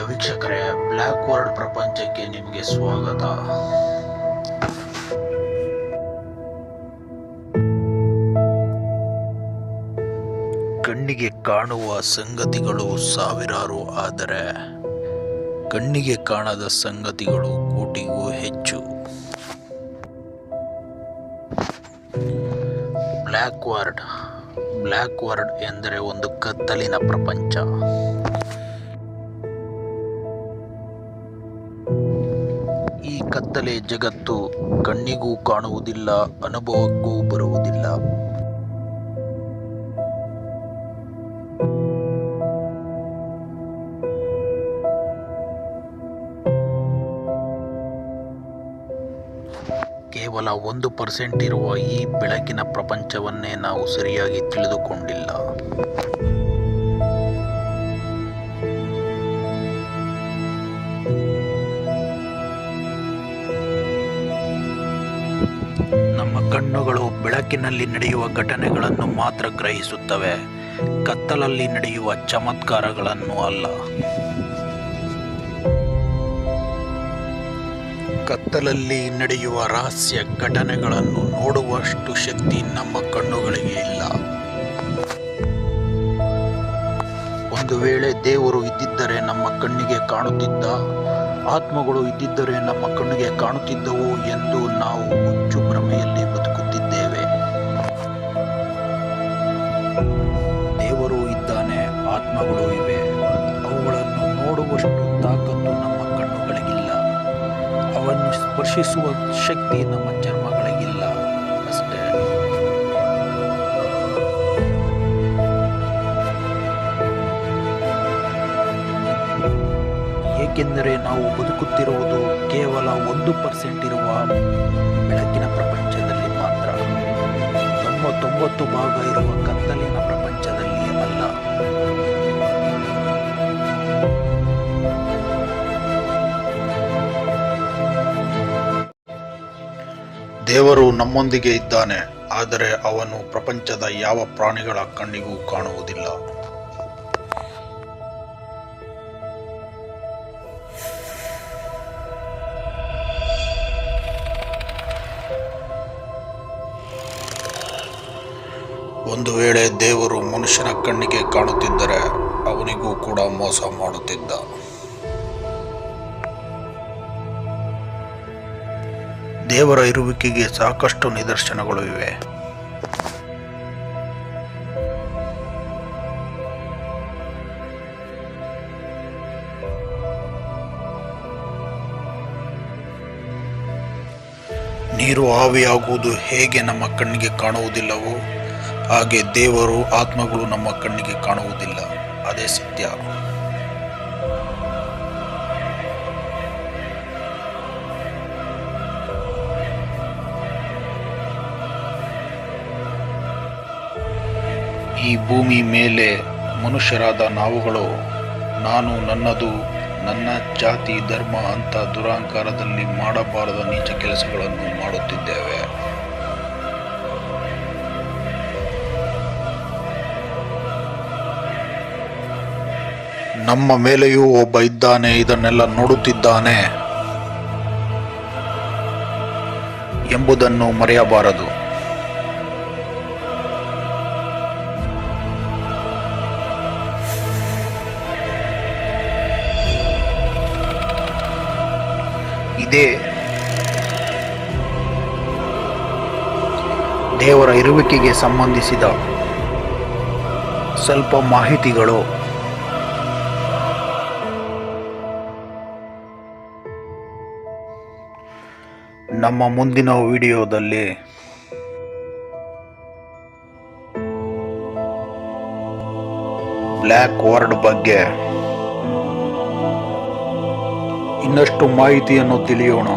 ವೀಕ್ಷಕರೇ, black world ಪ್ರಪಂಚಕ್ಕೆ ನಿಮಗೆ ಸ್ವಾಗತ. ಕಣ್ಣಿಗೆ ಕಾಣುವ ಸಂಗತಿಗಳು ಸಾವಿರಾರು, ಆದರೆ ಕಣ್ಣಿಗೆ ಕಾಣದ ಸಂಗತಿಗಳು ಕೋಟಿಗೂ ಹೆಚ್ಚು. ಬ್ಲ್ಯಾಕ್ ವರ್ಲ್ಡ್ ಎಂದರೆ ಒಂದು ಕತ್ತಲಿನ ಪ್ರಪಂಚ. ಈ ಕತ್ತಲೆ ಜಗತ್ತು ಕಣ್ಣಿಗೂ ಕಾಣುವುದಿಲ್ಲ, ಅನುಭವಕ್ಕೂ ಬರುವುದಿಲ್ಲ. ಕೇವಲ 1% ಇರುವ ಈ ಬೆಳಕಿನ ಪ್ರಪಂಚವನ್ನೇ ನಾವು ಸರಿಯಾಗಿ ತಿಳಿದುಕೊಂಡಿಲ್ಲ. ನಮ್ಮ ಕಣ್ಣುಗಳು ಬೆಳಕಿನಲ್ಲಿ ನಡೆಯುವ ಘಟನೆಗಳನ್ನು ಮಾತ್ರ ಗ್ರಹಿಸುತ್ತವೆ, ಕತ್ತಲಲ್ಲಿ ನಡೆಯುವ ಚಮತ್ಕಾರಗಳನ್ನು ಅಲ್ಲ. ಕತ್ತಲಲ್ಲಿ ನಡೆಯುವ ರಹಸ್ಯ ಘಟನೆಗಳನ್ನು ನೋಡುವಷ್ಟು ಶಕ್ತಿ ನಮ್ಮ ಕಣ್ಣುಗಳಿಗೆ ಇಲ್ಲ. ಒಂದು ವೇಳೆ ದೇವರು ಇದ್ದಿದ್ದರೆ ನಮ್ಮ ಕಣ್ಣಿಗೆ ಕಾಣುತ್ತಿದ್ದ, ಆತ್ಮಗಳು ಇದ್ದಿದ್ದರೆ ನಮ್ಮ ಕಣ್ಣಿಗೆ ಕಾಣುತ್ತಿದ್ದವು ಎಂದು ನಾವು ಹುಚ್ಚು ಭ್ರಮೆಯಲ್ಲಿ ಬದುಕುತ್ತಿದ್ದೇವೆ. ದೇವರು ಇದ್ದಾನೆ, ಆತ್ಮಗಳು ಇವೆ, ಅವುಗಳನ್ನು ನೋಡುವಷ್ಟು ತಾಕತ್ತು ನಮ್ಮ ಕಣ್ಣುಗಳಿಗಿಲ್ಲ. ಅವನ್ನು ಸ್ಪರ್ಶಿಸುವ ಶಕ್ತಿ ನಮ್ಮ ಚರ್ಮಗಳಿಗಿಲ್ಲ ಅಷ್ಟೇ. ಏಕೆಂದರೆ ನಾವು ಬದುಕುತ್ತಿರುವುದು ಕೇವಲ 1% ಇರುವ ಬೆಳಕಿನ ಪ್ರಪಂಚದಲ್ಲಿ ಮಾತ್ರ. 99% ಇರುವ ಕತ್ತಲಿನ ಪ್ರಪಂಚದಲ್ಲಿ ಅಲ್ಲ. ದೇವರು ನಮ್ಮೊಂದಿಗೆ ಇದ್ದಾನೆ, ಆದರೆ ಅವನು ಪ್ರಪಂಚದ ಯಾವ ಪ್ರಾಣಿಗಳ ಕಣ್ಣಿಗೂ ಕಾಣುವುದಿಲ್ಲ. ಒಂದು ವೇಳೆ ದೇವರು ಮನುಷ್ಯನ ಕಣ್ಣಿಗೆ ಕಾಣುತ್ತಿದ್ದರೆ ಅವನಿಗೂ ಕೂಡ ಮೋಸ ಮಾಡುತ್ತಿದ್ದ. ದೇವರ ಇರುವಿಕೆಗೆ ಸಾಕಷ್ಟು ನಿದರ್ಶನಗಳು ಇವೆ. ನೀರು ಆವಿಯಾಗುವುದು ಹೇಗೆ ನಮ್ಮ ಕಣ್ಣಿಗೆ ಕಾಣುವುದಿಲ್ಲವೋ ಹಾಗೆ ದೇವರು, ಆತ್ಮಗಳು ನಮ್ಮ ಕಣ್ಣಿಗೆ ಕಾಣುವುದಿಲ್ಲ. ಅದೇ ಸತ್ಯ. ಈ ಭೂಮಿ ಮೇಲೆ ಮನುಷ್ಯರಾದ ನಾವುಗಳು ನಾನು, ನನ್ನದು, ನನ್ನ ಜಾತಿ, ಧರ್ಮ ಅಂತ ದುರಹಂಕಾರದಲ್ಲಿ ಮಾಡಬಾರದ ನೀಚ ಕೆಲಸಗಳನ್ನು ಮಾಡುತ್ತಿದ್ದೇವೆ. ನಮ್ಮ ಮೇಲೆಯೂ ಒಬ್ಬ ಇದ್ದಾನೆ, ಇದನ್ನೆಲ್ಲ ನೋಡುತ್ತಿದ್ದಾನೆ ಎಂಬುದನ್ನು ಮರೆಯಬಾರದು. ಇದೇ ದೇವರ ಇರುವಿಕೆಗೆ ಸಂಬಂಧಿಸಿದ ಸ್ವಲ್ಪ ಮಾಹಿತಿಗಳು. ನಮ್ಮ ಮುಂದಿನ ವಿಡಿಯೋದಲ್ಲಿ ಬ್ಲ್ಯಾಕ್ ವರ್ಲ್ಡ್ ಬಗ್ಗೆ ಇನ್ನಷ್ಟು ಮಾಹಿತಿಯನ್ನು ತಿಳಿಯೋಣ.